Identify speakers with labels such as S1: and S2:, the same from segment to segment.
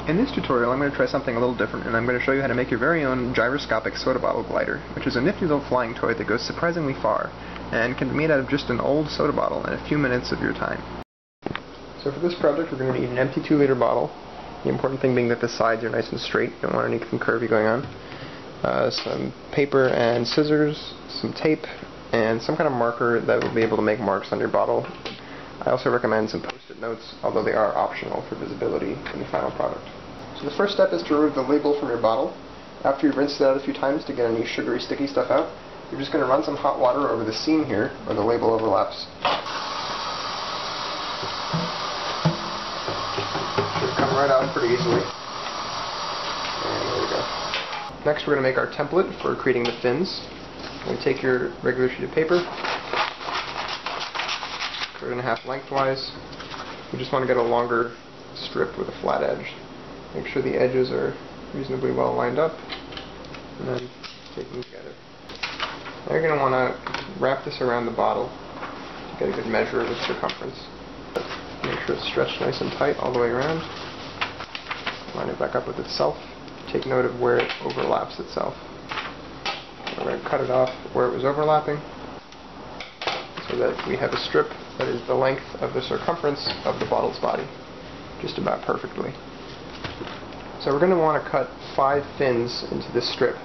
S1: In this tutorial I'm going to try something a little different, and I'm going to show you how to make your very own gyroscopic soda bottle glider, which is a nifty little flying toy that goes surprisingly far, and can be made out of just an old soda bottle in a few minutes of your time. So for this project we're going to need an empty 2-liter bottle, the important thing being that the sides are nice and straight, you don't want anything curvy going on, some paper and scissors, some tape, and some kind of marker that will be able to make marks on your bottle. I also recommend some post-it notes, although they are optional for visibility in the final product. So the first step is to remove the label from your bottle. After you've rinsed it out a few times to get any sugary sticky stuff out, you're just going to run some hot water over the seam here, where the label overlaps. Should come right out pretty easily. And there we go. Next we're going to make our template for creating the fins. You're going to take your regular sheet of paper, cut it in half lengthwise. You just want to get a longer strip with a flat edge. Make sure the edges are reasonably well lined up, and then take them together. Now you're going to want to wrap this around the bottle to get a good measure of its circumference. Make sure it's stretched nice and tight all the way around. Line it back up with itself. Take note of where it overlaps itself. We're going to cut it off where it was overlapping, so that we have a strip that is the length of the circumference of the bottle's body, just about perfectly. So we're going to want to cut 5 fins into this strip,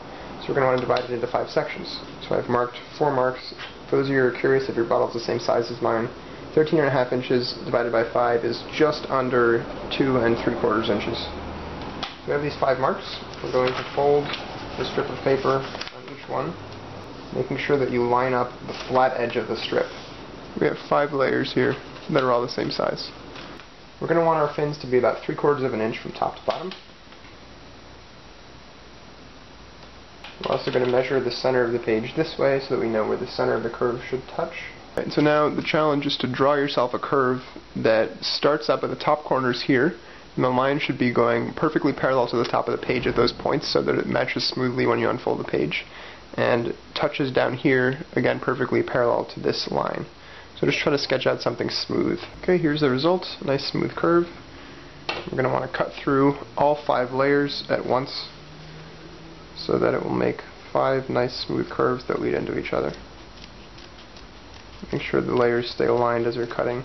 S1: so we're going to want to divide it into 5 sections. So I've marked 4 marks. For those of you who are curious if your bottle is the same size as mine, 13.5 inches divided by 5 is just under 2 3/4 inches. So we have these 5 marks. We're going to fold the strip of paper on each one, making sure that you line up the flat edge of the strip. We have 5 layers here that are all the same size. We're going to want our fins to be about 3/4 inch from top to bottom. We're also going to measure the center of the page this way so that we know where the center of the curve should touch. Right, so now the challenge is to draw yourself a curve that starts up at the top corners here, and the line should be going perfectly parallel to the top of the page at those points so that it matches smoothly when you unfold the page, and touches down here, again perfectly parallel to this line. So just try to sketch out something smooth. Okay, here's the result. Nice smooth curve. We're going to want to cut through all 5 layers at once so that it will make 5 nice smooth curves that lead into each other. Make sure the layers stay aligned as you're cutting,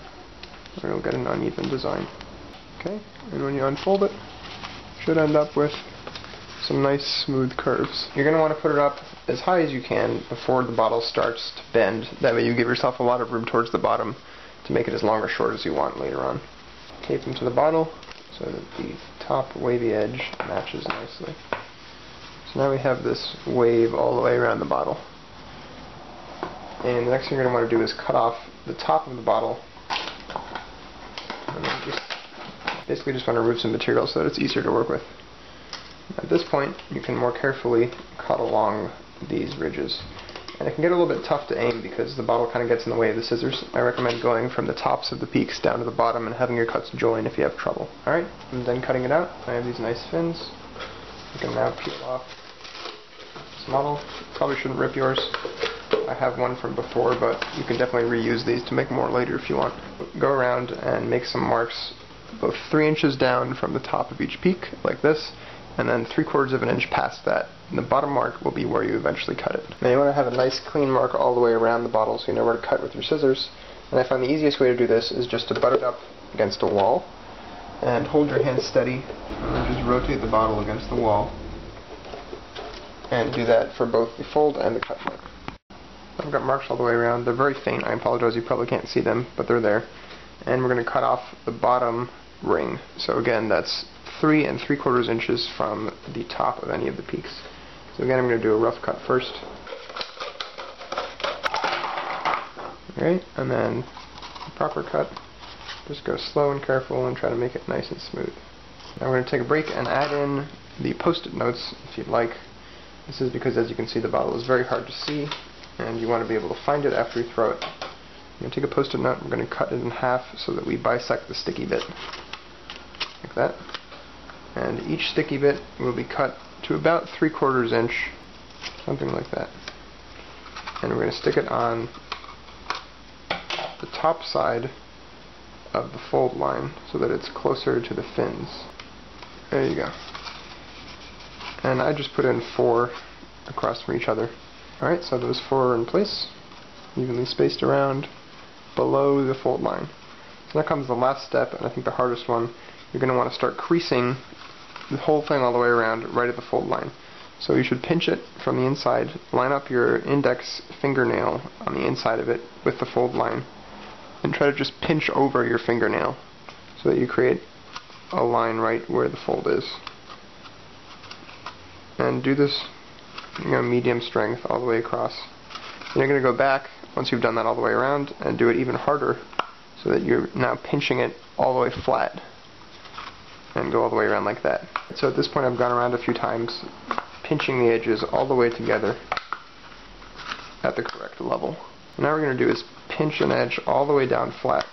S1: or you'll get an uneven design. Okay, and when you unfold it, you should end up with some nice smooth curves. You're going to want to put it up as high as you can before the bottle starts to bend. That way you give yourself a lot of room towards the bottom to make it as long or short as you want later on. Tape them to the bottle so that the top wavy edge matches nicely. So now we have this wave all the way around the bottle. And the next thing you're going to want to do is cut off the top of the bottle. And then basically just want to remove some material so that it's easier to work with. At this point, you can more carefully cut along these ridges. And it can get a little bit tough to aim because the bottle kind of gets in the way of the scissors. I recommend going from the tops of the peaks down to the bottom and having your cuts join if you have trouble. Alright, and then cutting it out, I have these nice fins. You can now peel off this model. Probably shouldn't rip yours. I have one from before, but you can definitely reuse these to make more later if you want. Go around and make some marks both 3 inches down from the top of each peak, like this, and then 3/4 inch past that. And the bottom mark will be where you eventually cut it. Now you want to have a nice clean mark all the way around the bottle so you know where to cut with your scissors. And I find the easiest way to do this is just to butt it up against a wall, and hold your hand steady, and then just rotate the bottle against the wall. And do that for both the fold and the cut mark. I've got marks all the way around. They're very faint. I apologize, you probably can't see them, but they're there. And we're going to cut off the bottom ring. So again, that's 3 3/4 inches from the top of any of the peaks. So again, I'm going to do a rough cut first. Alright, and then the proper cut. Just go slow and careful and try to make it nice and smooth. Now we're going to take a break and add in the post-it notes if you'd like. This is because, as you can see, the bottle is very hard to see, and you want to be able to find it after you throw it. I'm going to take a post-it note, we're going to cut it in half so that we bisect the sticky bit. Like that. And each sticky bit will be cut to about 3/4 inch, something like that. And we're going to stick it on the top side of the fold line so that it's closer to the fins. There you go. And I just put in 4 across from each other. Alright, so those 4 are in place, evenly spaced around below the fold line. So now comes the last step, and I think the hardest one. You're going to want to start creasing the whole thing all the way around right at the fold line. So you should pinch it from the inside, line up your index fingernail on the inside of it with the fold line, and try to just pinch over your fingernail so that you create a line right where the fold is. And do this, medium strength all the way across. And you're going to go back once you've done that all the way around and do it even harder so that you're now pinching it all the way flat and go all the way around like that. So at this point I've gone around a few times pinching the edges all the way together at the correct level. And now what we're going to do is pinch an edge all the way down flat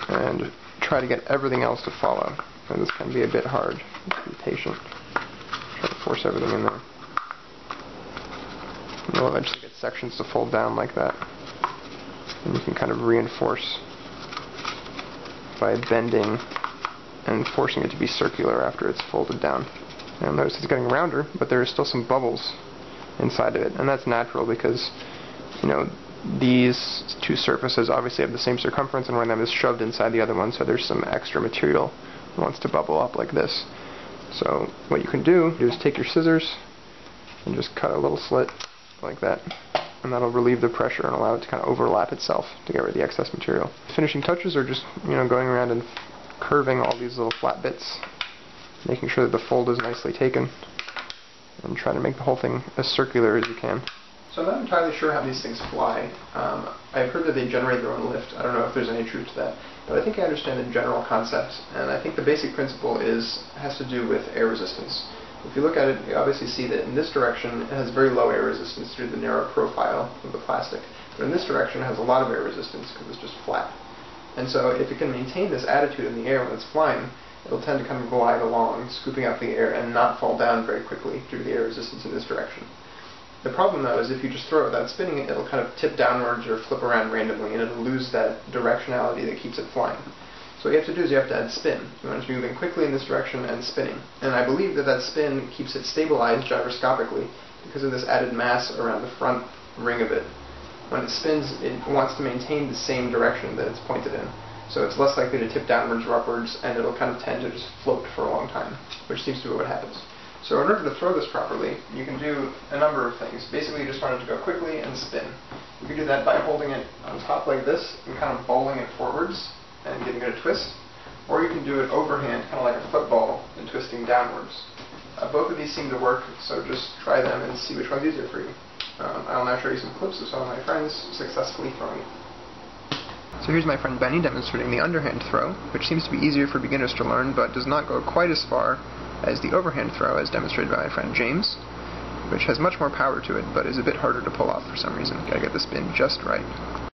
S1: and try to get everything else to follow. And this can be a bit hard. Just be patient. Try to force everything in there. And you'll eventually get sections to fold down like that. And you can kind of reinforce by bending and forcing it to be circular after it's folded down. Now notice it's getting rounder, but there are still some bubbles inside of it, and that's natural because, these 2 surfaces obviously have the same circumference, and one of them is shoved inside the other one, so there's some extra material that wants to bubble up like this. So what you can do is take your scissors and just cut a little slit like that, and that'll relieve the pressure and allow it to kind of overlap itself to get rid of the excess material. Finishing touches are just going around and curving all these little flat bits, making sure that the fold is nicely taken, and trying to make the whole thing as circular as you can. So I'm not entirely sure how these things fly. I've heard that they generate their own lift. I don't know if there's any truth to that, but I think I understand the general concept, and I think the basic principle has to do with air resistance. If you look at it, you obviously see that in this direction it has very low air resistance due to the narrow profile of the plastic, but in this direction it has a lot of air resistance because it's just flat. And so if it can maintain this attitude in the air when it's flying, it'll tend to kind of glide along, scooping up the air and not fall down very quickly due to the air resistance in this direction. The problem, though, is if you just throw it without spinning it, it'll kind of tip downwards or flip around randomly, and it'll lose that directionality that keeps it flying. So what you have to do is you have to add spin. You want it to be moving quickly in this direction and spinning. And I believe that that spin keeps it stabilized gyroscopically because of this added mass around the front ring of it. When it spins, it wants to maintain the same direction that it's pointed in. So it's less likely to tip downwards or upwards, and it'll kind of tend to just float for a long time, which seems to be what happens. So in order to throw this properly, you can do a number of things. Basically, you just want it to go quickly and spin. You can do that by holding it on top like this and kind of bowling it forwards and giving it a twist. Or you can do it overhand, kind of like a football, and twisting downwards. Both of these seem to work, so just try them and see which one's easier for you. I'll now show you some clips of some of my friends successfully throwing it. So here's my friend Benny demonstrating the underhand throw, which seems to be easier for beginners to learn, but does not go quite as far as the overhand throw as demonstrated by my friend James, which has much more power to it, but is a bit harder to pull off for some reason. Gotta get the spin just right.